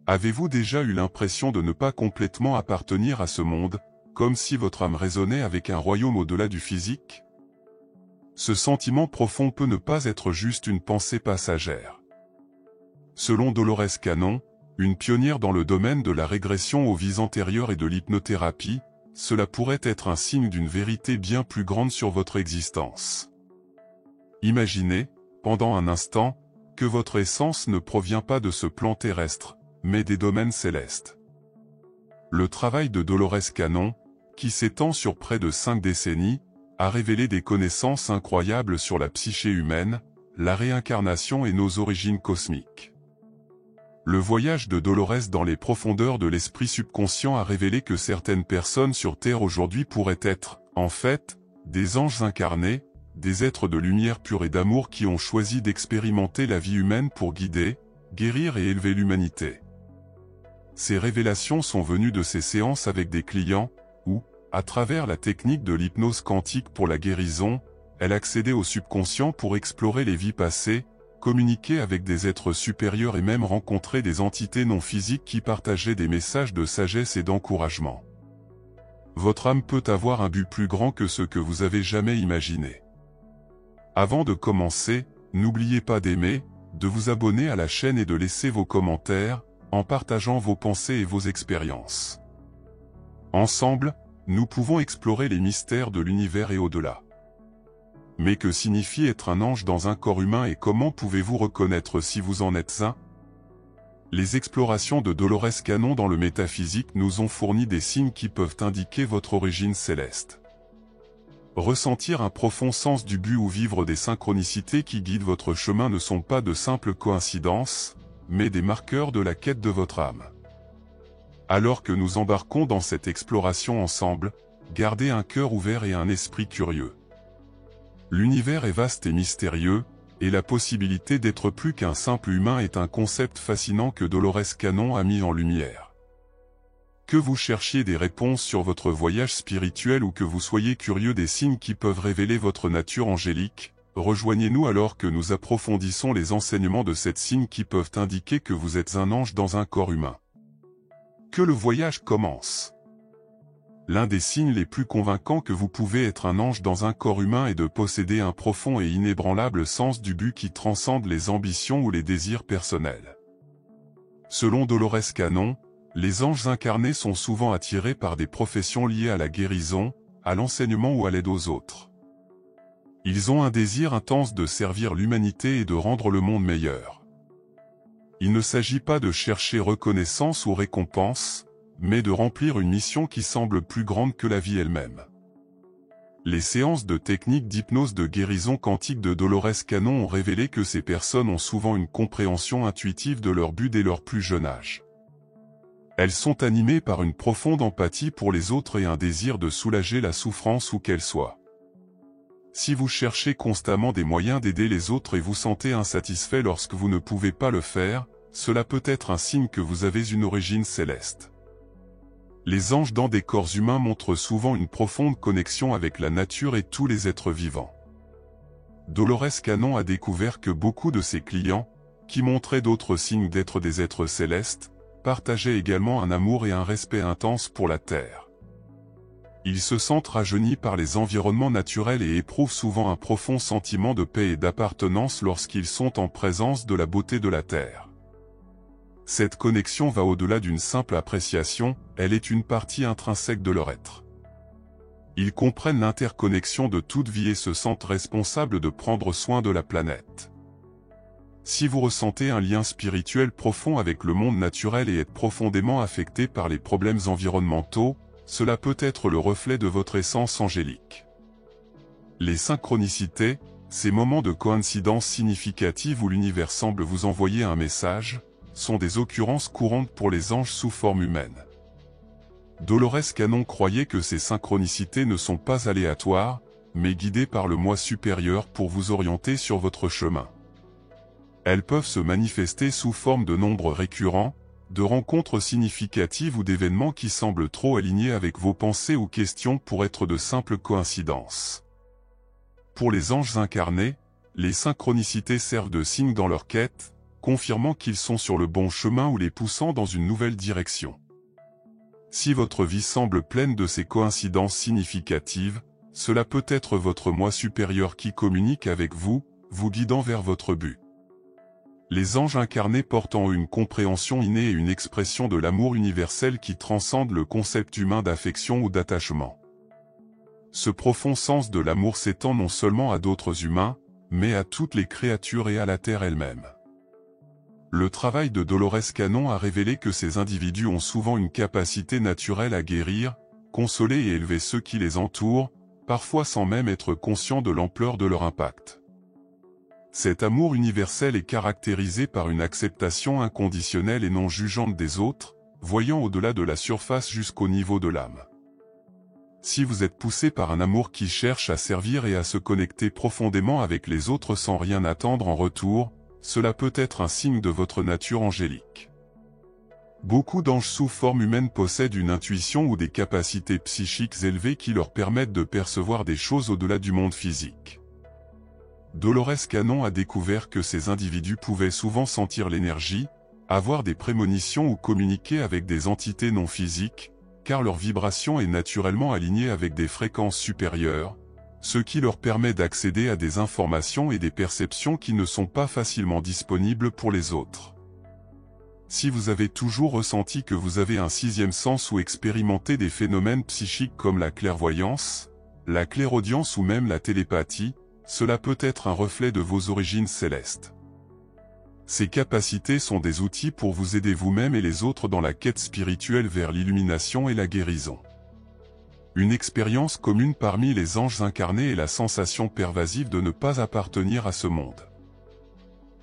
Avez-vous déjà eu l'impression de ne pas complètement appartenir à ce monde, comme si votre âme résonnait avec un royaume au-delà du physique? Ce sentiment profond peut ne pas être juste une pensée passagère. Selon Dolores Cannon, une pionnière dans le domaine de la régression aux vies antérieures et de l'hypnothérapie, cela pourrait être un signe d'une vérité bien plus grande sur votre existence. Imaginez, pendant un instant, que votre essence ne provient pas de ce plan terrestre, mais des domaines célestes. Le travail de Dolores Cannon, qui s'étend sur près de 5 décennies, a révélé des connaissances incroyables sur la psyché humaine, la réincarnation et nos origines cosmiques. Le voyage de Dolores dans les profondeurs de l'esprit subconscient a révélé que certaines personnes sur Terre aujourd'hui pourraient être, en fait, des anges incarnés, des êtres de lumière pure et d'amour qui ont choisi d'expérimenter la vie humaine pour guider, guérir et élever l'humanité. Ces révélations sont venues de ces séances avec des clients, où, à travers la technique de l'hypnose quantique pour la guérison, elle accédait au subconscient pour explorer les vies passées, communiquer avec des êtres supérieurs et même rencontrer des entités non physiques qui partageaient des messages de sagesse et d'encouragement. Votre âme peut avoir un but plus grand que ce que vous avez jamais imaginé. Avant de commencer, n'oubliez pas d'aimer, de vous abonner à la chaîne et de laisser vos commentaires, en partageant vos pensées et vos expériences. Ensemble, nous pouvons explorer les mystères de l'univers et au-delà. Mais que signifie être un ange dans un corps humain et comment pouvez-vous reconnaître si vous en êtes un? Les explorations de Dolores Cannon dans le métaphysique nous ont fourni des signes qui peuvent indiquer votre origine céleste. Ressentir un profond sens du but ou vivre des synchronicités qui guident votre chemin ne sont pas de simples coïncidences, mais des marqueurs de la quête de votre âme. Alors que nous embarquons dans cette exploration ensemble, gardez un cœur ouvert et un esprit curieux. L'univers est vaste et mystérieux, et la possibilité d'être plus qu'un simple humain est un concept fascinant que Dolores Cannon a mis en lumière. Que vous cherchiez des réponses sur votre voyage spirituel ou que vous soyez curieux des signes qui peuvent révéler votre nature angélique, rejoignez-nous alors que nous approfondissons les enseignements de ces signes qui peuvent indiquer que vous êtes un ange dans un corps humain. Que le voyage commence. L'un des signes les plus convaincants que vous pouvez être un ange dans un corps humain est de posséder un profond et inébranlable sens du but qui transcende les ambitions ou les désirs personnels. Selon Dolores Cannon, les anges incarnés sont souvent attirés par des professions liées à la guérison, à l'enseignement ou à l'aide aux autres. Ils ont un désir intense de servir l'humanité et de rendre le monde meilleur. Il ne s'agit pas de chercher reconnaissance ou récompense, mais de remplir une mission qui semble plus grande que la vie elle-même. Les séances de techniques d'hypnose de guérison quantique de Dolores Cannon ont révélé que ces personnes ont souvent une compréhension intuitive de leur but dès leur plus jeune âge. Elles sont animées par une profonde empathie pour les autres et un désir de soulager la souffrance où qu'elle soit. Si vous cherchez constamment des moyens d'aider les autres et vous sentez insatisfait lorsque vous ne pouvez pas le faire, cela peut être un signe que vous avez une origine céleste. Les anges dans des corps humains montrent souvent une profonde connexion avec la nature et tous les êtres vivants. Dolores Cannon a découvert que beaucoup de ses clients, qui montraient d'autres signes d'être des êtres célestes, partageaient également un amour et un respect intense pour la Terre. Ils se sentent rajeunis par les environnements naturels et éprouvent souvent un profond sentiment de paix et d'appartenance lorsqu'ils sont en présence de la beauté de la Terre. Cette connexion va au-delà d'une simple appréciation, elle est une partie intrinsèque de leur être. Ils comprennent l'interconnexion de toute vie et se sentent responsables de prendre soin de la planète. Si vous ressentez un lien spirituel profond avec le monde naturel et êtes profondément affecté par les problèmes environnementaux, cela peut être le reflet de votre essence angélique. Les synchronicités, ces moments de coïncidence significative où l'univers semble vous envoyer un message, sont des occurrences courantes pour les anges sous forme humaine. Dolores Cannon croyait que ces synchronicités ne sont pas aléatoires, mais guidées par le moi supérieur pour vous orienter sur votre chemin. Elles peuvent se manifester sous forme de nombres récurrents, de rencontres significatives ou d'événements qui semblent trop alignés avec vos pensées ou questions pour être de simples coïncidences. Pour les anges incarnés, les synchronicités servent de signes dans leur quête, confirmant qu'ils sont sur le bon chemin ou les poussant dans une nouvelle direction. Si votre vie semble pleine de ces coïncidences significatives, cela peut être votre moi supérieur qui communique avec vous, vous guidant vers votre but. Les anges incarnés portent en eux une compréhension innée et une expression de l'amour universel qui transcende le concept humain d'affection ou d'attachement. Ce profond sens de l'amour s'étend non seulement à d'autres humains, mais à toutes les créatures et à la Terre elle-même. Le travail de Dolores Cannon a révélé que ces individus ont souvent une capacité naturelle à guérir, consoler et élever ceux qui les entourent, parfois sans même être conscients de l'ampleur de leur impact. Cet amour universel est caractérisé par une acceptation inconditionnelle et non jugeante des autres, voyant au-delà de la surface jusqu'au niveau de l'âme. Si vous êtes poussé par un amour qui cherche à servir et à se connecter profondément avec les autres sans rien attendre en retour, cela peut être un signe de votre nature angélique. Beaucoup d'anges sous forme humaine possèdent une intuition ou des capacités psychiques élevées qui leur permettent de percevoir des choses au-delà du monde physique. Dolores Cannon a découvert que ces individus pouvaient souvent sentir l'énergie, avoir des prémonitions ou communiquer avec des entités non physiques, car leur vibration est naturellement alignée avec des fréquences supérieures, ce qui leur permet d'accéder à des informations et des perceptions qui ne sont pas facilement disponibles pour les autres. Si vous avez toujours ressenti que vous avez un sixième sens ou expérimenté des phénomènes psychiques comme la clairvoyance, la clairaudience ou même la télépathie, cela peut être un reflet de vos origines célestes. Ces capacités sont des outils pour vous aider vous-même et les autres dans la quête spirituelle vers l'illumination et la guérison. Une expérience commune parmi les anges incarnés est la sensation pervasive de ne pas appartenir à ce monde.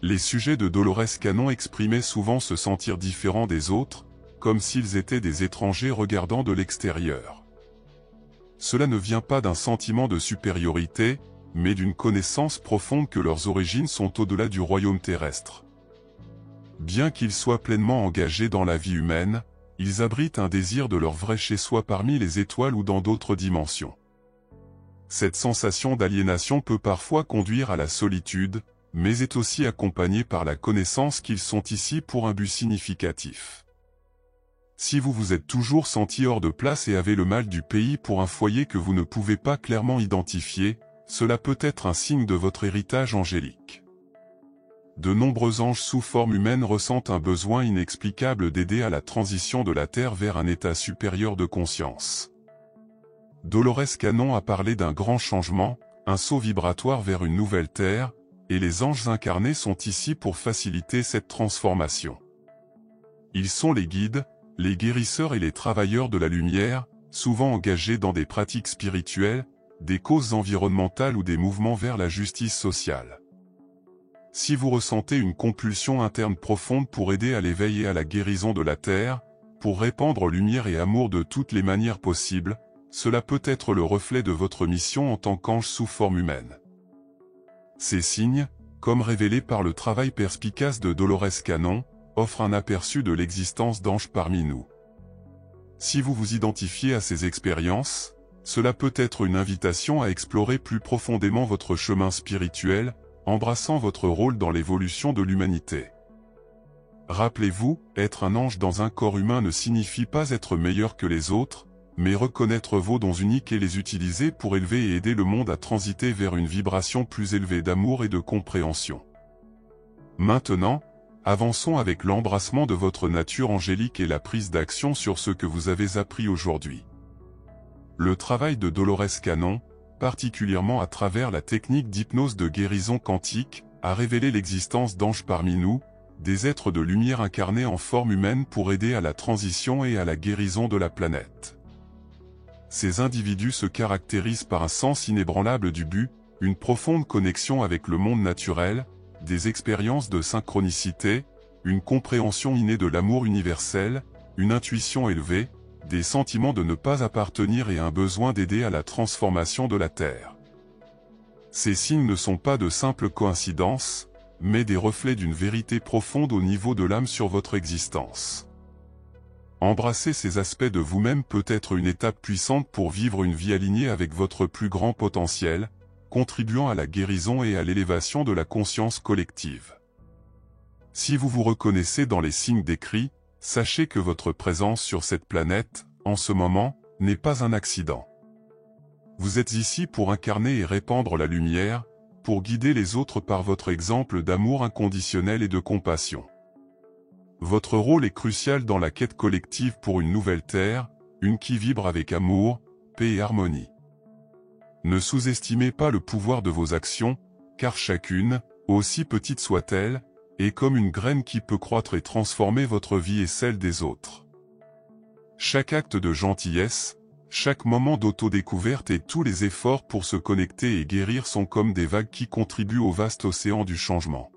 Les sujets de Dolores Cannon exprimaient souvent se sentir différents des autres, comme s'ils étaient des étrangers regardant de l'extérieur. Cela ne vient pas d'un sentiment de supériorité, mais d'une connaissance profonde que leurs origines sont au-delà du royaume terrestre. Bien qu'ils soient pleinement engagés dans la vie humaine, ils abritent un désir de leur vrai chez-soi parmi les étoiles ou dans d'autres dimensions. Cette sensation d'aliénation peut parfois conduire à la solitude, mais est aussi accompagnée par la connaissance qu'ils sont ici pour un but significatif. Si vous vous êtes toujours senti hors de place et avez le mal du pays pour un foyer que vous ne pouvez pas clairement identifier, cela peut être un signe de votre héritage angélique. De nombreux anges sous forme humaine ressentent un besoin inexplicable d'aider à la transition de la Terre vers un état supérieur de conscience. Dolores Cannon a parlé d'un grand changement, un saut vibratoire vers une nouvelle Terre, et les anges incarnés sont ici pour faciliter cette transformation. Ils sont les guides, les guérisseurs et les travailleurs de la lumière, souvent engagés dans des pratiques spirituelles, des causes environnementales ou des mouvements vers la justice sociale. Si vous ressentez une compulsion interne profonde pour aider à l'éveil et à la guérison de la Terre, pour répandre lumière et amour de toutes les manières possibles, cela peut être le reflet de votre mission en tant qu'ange sous forme humaine. Ces signes, comme révélés par le travail perspicace de Dolores Cannon, offrent un aperçu de l'existence d'anges parmi nous. Si vous vous identifiez à ces expériences, cela peut être une invitation à explorer plus profondément votre chemin spirituel, embrassant votre rôle dans l'évolution de l'humanité. Rappelez-vous, être un ange dans un corps humain ne signifie pas être meilleur que les autres, mais reconnaître vos dons uniques et les utiliser pour élever et aider le monde à transiter vers une vibration plus élevée d'amour et de compréhension. Maintenant, avançons avec l'embrassement de votre nature angélique et la prise d'action sur ce que vous avez appris aujourd'hui. Le travail de Dolores Cannon, particulièrement à travers la technique d'hypnose de guérison quantique, a révélé l'existence d'anges parmi nous, des êtres de lumière incarnés en forme humaine pour aider à la transition et à la guérison de la planète. Ces individus se caractérisent par un sens inébranlable du but, une profonde connexion avec le monde naturel, des expériences de synchronicité, une compréhension innée de l'amour universel, une intuition élevée, des sentiments de ne pas appartenir et un besoin d'aider à la transformation de la Terre. Ces signes ne sont pas de simples coïncidences, mais des reflets d'une vérité profonde au niveau de l'âme sur votre existence. Embrasser ces aspects de vous-même peut être une étape puissante pour vivre une vie alignée avec votre plus grand potentiel, contribuant à la guérison et à l'élévation de la conscience collective. Si vous vous reconnaissez dans les signes décrits, sachez que votre présence sur cette planète, en ce moment, n'est pas un accident. Vous êtes ici pour incarner et répandre la lumière, pour guider les autres par votre exemple d'amour inconditionnel et de compassion. Votre rôle est crucial dans la quête collective pour une nouvelle Terre, une qui vibre avec amour, paix et harmonie. Ne sous-estimez pas le pouvoir de vos actions, car chacune, aussi petite soit-elle, est comme une graine qui peut croître et transformer votre vie et celle des autres. Chaque acte de gentillesse, chaque moment d'autodécouverte et tous les efforts pour se connecter et guérir sont comme des vagues qui contribuent au vaste océan du changement.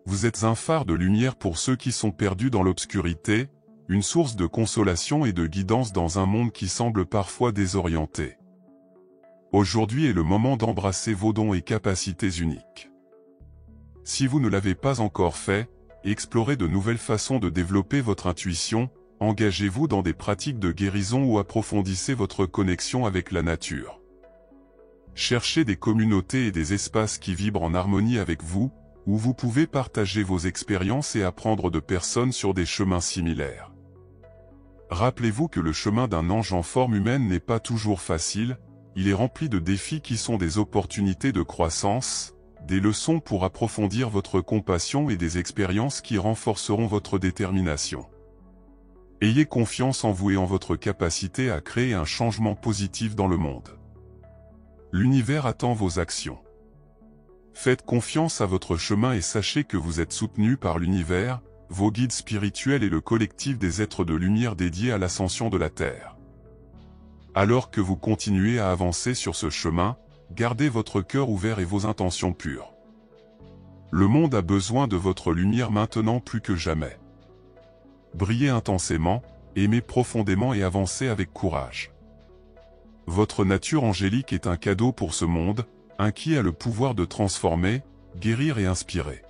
Vous êtes un phare de lumière pour ceux qui sont perdus dans l'obscurité, une source de consolation et de guidance dans un monde qui semble parfois désorienté. Aujourd'hui est le moment d'embrasser vos dons et capacités uniques. Si vous ne l'avez pas encore fait, explorez de nouvelles façons de développer votre intuition, engagez-vous dans des pratiques de guérison ou approfondissez votre connexion avec la nature. Cherchez des communautés et des espaces qui vibrent en harmonie avec vous, où vous pouvez partager vos expériences et apprendre de personnes sur des chemins similaires. Rappelez-vous que le chemin d'un ange en forme humaine n'est pas toujours facile, il est rempli de défis qui sont des opportunités de croissance, des leçons pour approfondir votre compassion et des expériences qui renforceront votre détermination. Ayez confiance en vous et en votre capacité à créer un changement positif dans le monde. L'univers attend vos actions. Faites confiance à votre chemin et sachez que vous êtes soutenu par l'univers, vos guides spirituels et le collectif des êtres de lumière dédiés à l'ascension de la Terre. Alors que vous continuez à avancer sur ce chemin, gardez votre cœur ouvert et vos intentions pures. Le monde a besoin de votre lumière maintenant plus que jamais. Brillez intensément, aimez profondément et avancez avec courage. Votre nature angélique est un cadeau pour ce monde, un qui a le pouvoir de transformer, guérir et inspirer.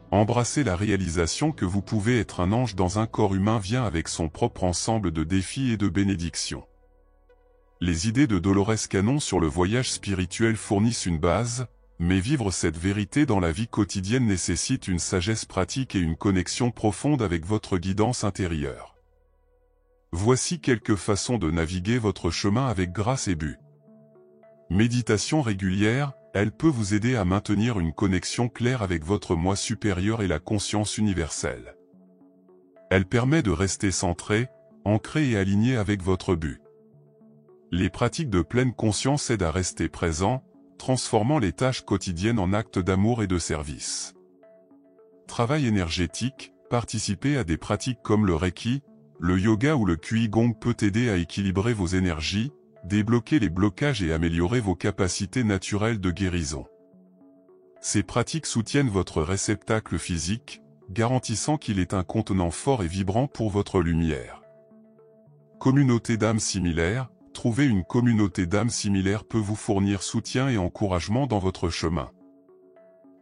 Embrasser la réalisation que vous pouvez être un ange dans un corps humain vient avec son propre ensemble de défis et de bénédictions. Les idées de Dolores Cannon sur le voyage spirituel fournissent une base, mais vivre cette vérité dans la vie quotidienne nécessite une sagesse pratique et une connexion profonde avec votre guidance intérieure. Voici quelques façons de naviguer votre chemin avec grâce et but. Méditation régulière, elle peut vous aider à maintenir une connexion claire avec votre moi supérieur et la conscience universelle. Elle permet de rester centré, ancré et aligné avec votre but. Les pratiques de pleine conscience aident à rester présent, transformant les tâches quotidiennes en actes d'amour et de service. Travail énergétique, participer à des pratiques comme le Reiki, le yoga ou le Qigong peut aider à équilibrer vos énergies, débloquer les blocages et améliorer vos capacités naturelles de guérison. Ces pratiques soutiennent votre réceptacle physique, garantissant qu'il est un contenant fort et vibrant pour votre lumière. Communauté d'âmes similaires. Trouver une communauté d'âmes similaires peut vous fournir soutien et encouragement dans votre chemin.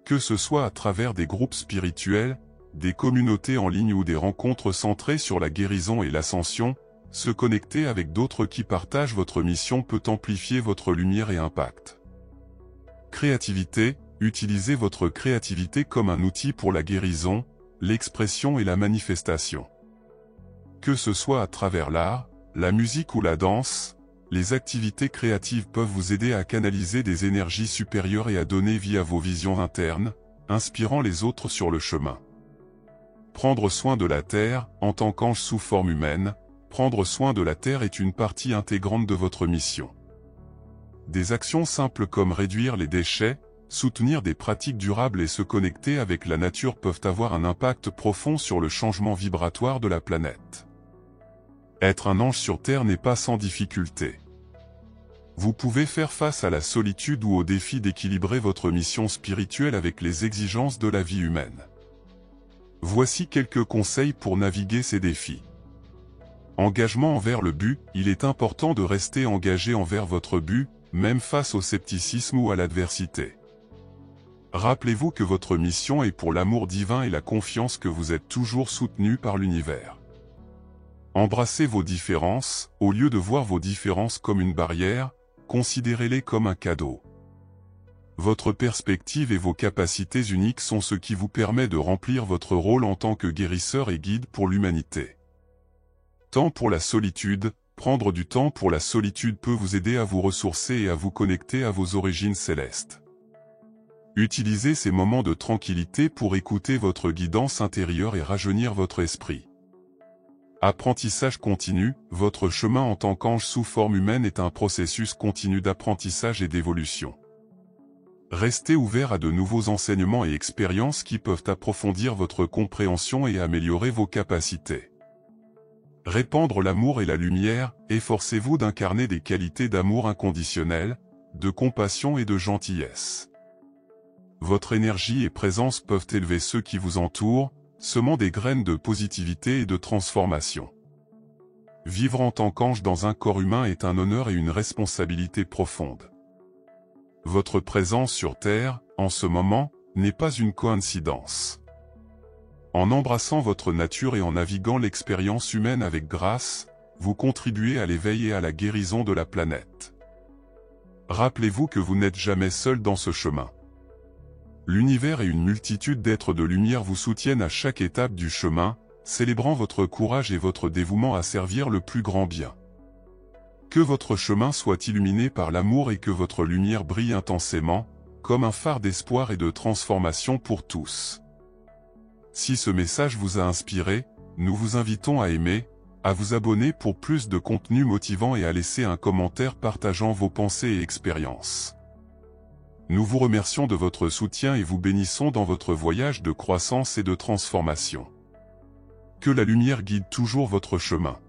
Que ce soit à travers des groupes spirituels, des communautés en ligne ou des rencontres centrées sur la guérison et l'ascension, se connecter avec d'autres qui partagent votre mission peut amplifier votre lumière et impact. Créativité, utilisez votre créativité comme un outil pour la guérison, l'expression et la manifestation. Que ce soit à travers l'art, la musique ou la danse, les activités créatives peuvent vous aider à canaliser des énergies supérieures et à donner vie à vos visions internes, inspirant les autres sur le chemin. Prendre soin de la Terre, en tant qu'ange sous forme humaine, prendre soin de la Terre est une partie intégrante de votre mission. Des actions simples comme réduire les déchets, soutenir des pratiques durables et se connecter avec la nature peuvent avoir un impact profond sur le changement vibratoire de la planète. Être un ange sur Terre n'est pas sans difficulté. Vous pouvez faire face à la solitude ou au défi d'équilibrer votre mission spirituelle avec les exigences de la vie humaine. Voici quelques conseils pour naviguer ces défis. Engagement envers le but, il est important de rester engagé envers votre but, même face au scepticisme ou à l'adversité. Rappelez-vous que votre mission est pour l'amour divin et la confiance que vous êtes toujours soutenu par l'univers. Embrassez vos différences, au lieu de voir vos différences comme une barrière, considérez-les comme un cadeau. Votre perspective et vos capacités uniques sont ce qui vous permet de remplir votre rôle en tant que guérisseur et guide pour l'humanité. Temps pour la solitude. Prendre du temps pour la solitude peut vous aider à vous ressourcer et à vous connecter à vos origines célestes. Utilisez ces moments de tranquillité pour écouter votre guidance intérieure et rajeunir votre esprit. Apprentissage continu. Votre chemin en tant qu'ange sous forme humaine est un processus continu d'apprentissage et d'évolution. Restez ouvert à de nouveaux enseignements et expériences qui peuvent approfondir votre compréhension et améliorer vos capacités. Répandre l'amour et la lumière. Efforcez-vous d'incarner des qualités d'amour inconditionnel, de compassion et de gentillesse. Votre énergie et présence peuvent élever ceux qui vous entourent, semant des graines de positivité et de transformation. Vivre en tant qu'ange dans un corps humain est un honneur et une responsabilité profonde. Votre présence sur Terre, en ce moment, n'est pas une coïncidence. En embrassant votre nature et en naviguant l'expérience humaine avec grâce, vous contribuez à l'éveil et à la guérison de la planète. Rappelez-vous que vous n'êtes jamais seul dans ce chemin. L'univers et une multitude d'êtres de lumière vous soutiennent à chaque étape du chemin, célébrant votre courage et votre dévouement à servir le plus grand bien. Que votre chemin soit illuminé par l'amour et que votre lumière brille intensément, comme un phare d'espoir et de transformation pour tous. Si ce message vous a inspiré, nous vous invitons à aimer, à vous abonner pour plus de contenu motivant et à laisser un commentaire partageant vos pensées et expériences. Nous vous remercions de votre soutien et vous bénissons dans votre voyage de croissance et de transformation. Que la lumière guide toujours votre chemin.